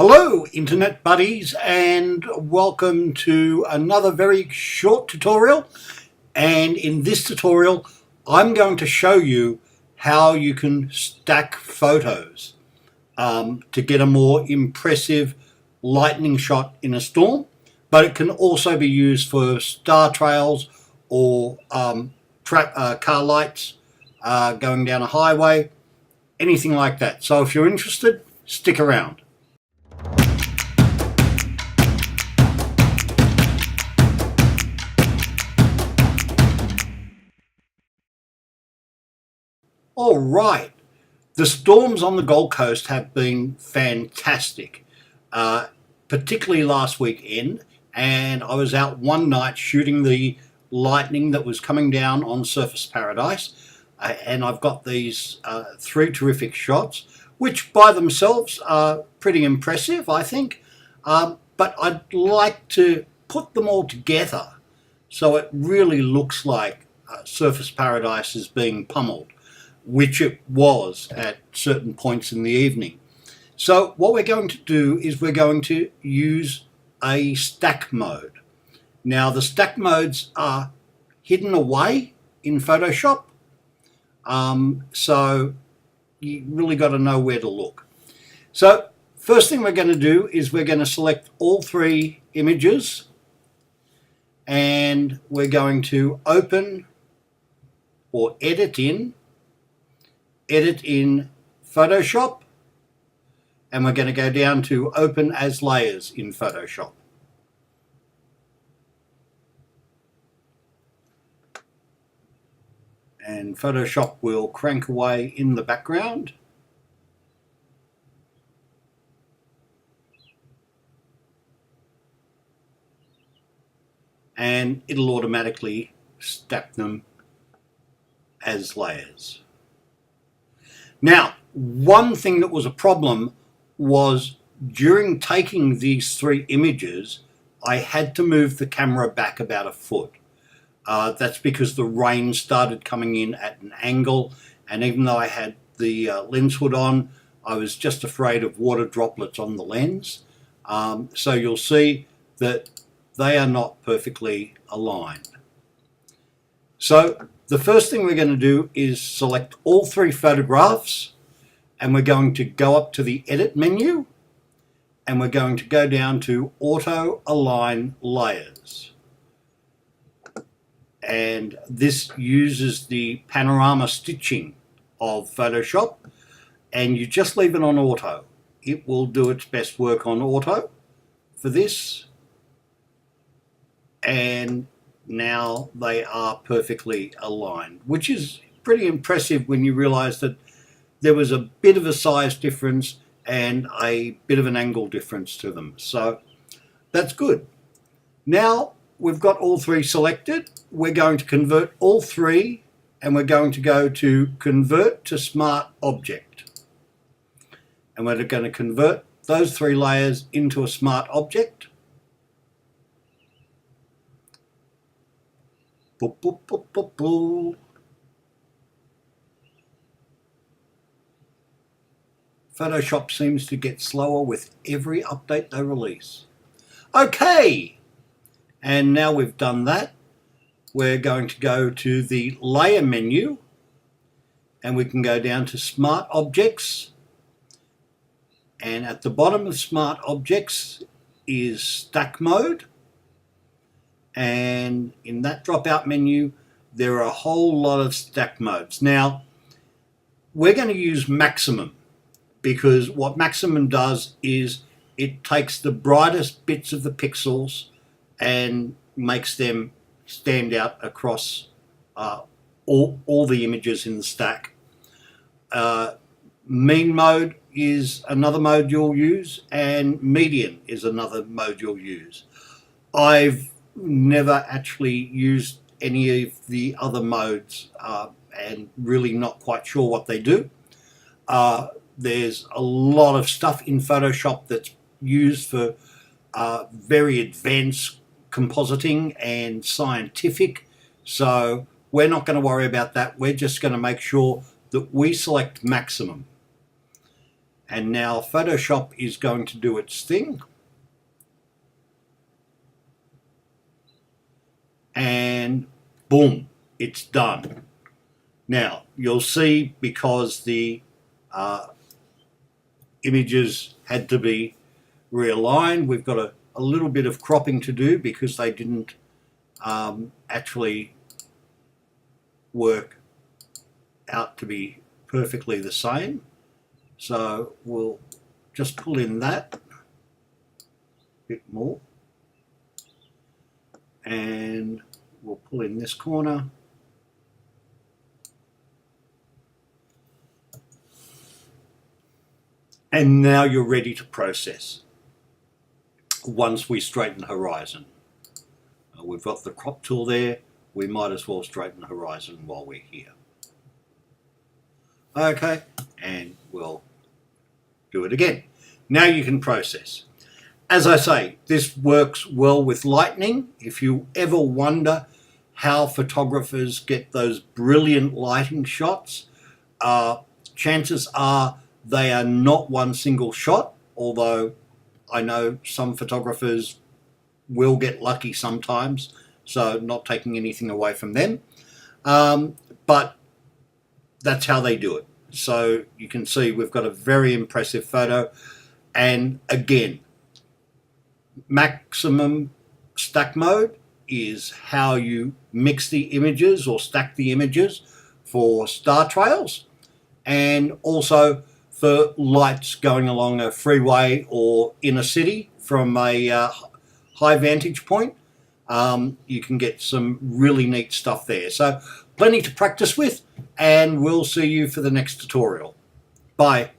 Hello internet buddies, and welcome to another very short tutorial. And in this tutorial I'm going to show you how you can stack photos to get a more impressive lightning shot in a storm, but it can also be used for star trails or car lights going down a highway, anything like that. So if you're interested, stick around. All right, the storms on the Gold Coast have been fantastic, particularly last weekend, and I was out one night shooting the lightning that was coming down on Surface Paradise, and I've got these three terrific shots, which by themselves are pretty impressive, I think, but I'd like to put them all together so it really looks like Surface Paradise is being pummeled, which it was at certain points in the evening. So what we're going to do is we're going to use a stack mode. Now the stack modes are hidden away in Photoshop, so you really got to know where to look. So first thing we're going to do is we're going to select all three images, and we're going to open or edit in Photoshop, and we're going to go down to open as layers in Photoshop. And Photoshop will crank away in the background. And it'll automatically stack them as layers. Now, one thing that was a problem was during taking these three images, I had to move the camera back about a foot. That's because the rain started coming in at an angle, and even though I had the lens hood on, I was just afraid of water droplets on the lens. So you'll see that they are not perfectly aligned. So the first thing we're going to do is select all three photographs, and we're going to go up to the Edit menu, and we're going to go down to Auto Align Layers. And this uses the panorama stitching of Photoshop, and you just leave it on auto. It will do its best work on auto for this, and now they are perfectly aligned, which is pretty impressive when you realize that there was a bit of a size difference and a bit of an angle difference to them. So that's good. Now we've got all three selected. We're going to convert all three, and we're going to go to Convert to Smart Object. And we're going to convert those three layers into a smart object. Boop, boop, boop, boop, boop. Photoshop seems to get slower with every update they release. Okay, and now we've done that, we're going to go to the Layer menu, and we can go down to Smart Objects, and at the bottom of Smart Objects is Stack Mode. And in that drop-out menu, there are a whole lot of stack modes. Now, we're going to use Maximum, because what Maximum does is it takes the brightest bits of the pixels and makes them stand out across all the images in the stack. Mean mode is another mode you'll use, and median is another mode you'll use. I've never actually used any of the other modes and really not quite sure what they do. There's a lot of stuff in Photoshop that's used for very advanced compositing and scientific, so we're not going to worry about that. We're just going to make sure that we select Maximum. And now Photoshop is going to do its thing. And boom, it's done. Now, you'll see because the images had to be realigned, we've got a little bit of cropping to do because they didn't actually work out to be perfectly the same. So we'll just pull in that a bit more, and we'll pull in this corner. And now you're ready to process once we straighten the horizon. We've got the crop tool there. We might as well straighten the horizon while we're here. Okay, and we'll do it again. Now you can process. As I say, this works well with lightning. If you ever wonder how photographers get those brilliant lighting shots, chances are they are not one single shot, although I know some photographers will get lucky sometimes, so not taking anything away from them. But that's how they do it. So you can see we've got a very impressive photo. And again, maximum stack mode is how you mix the images or stack the images for star trails, and also for lights going along a freeway or in a city from a high vantage point. You can get some really neat stuff there. So plenty to practice with, and we'll see you for the next tutorial. Bye.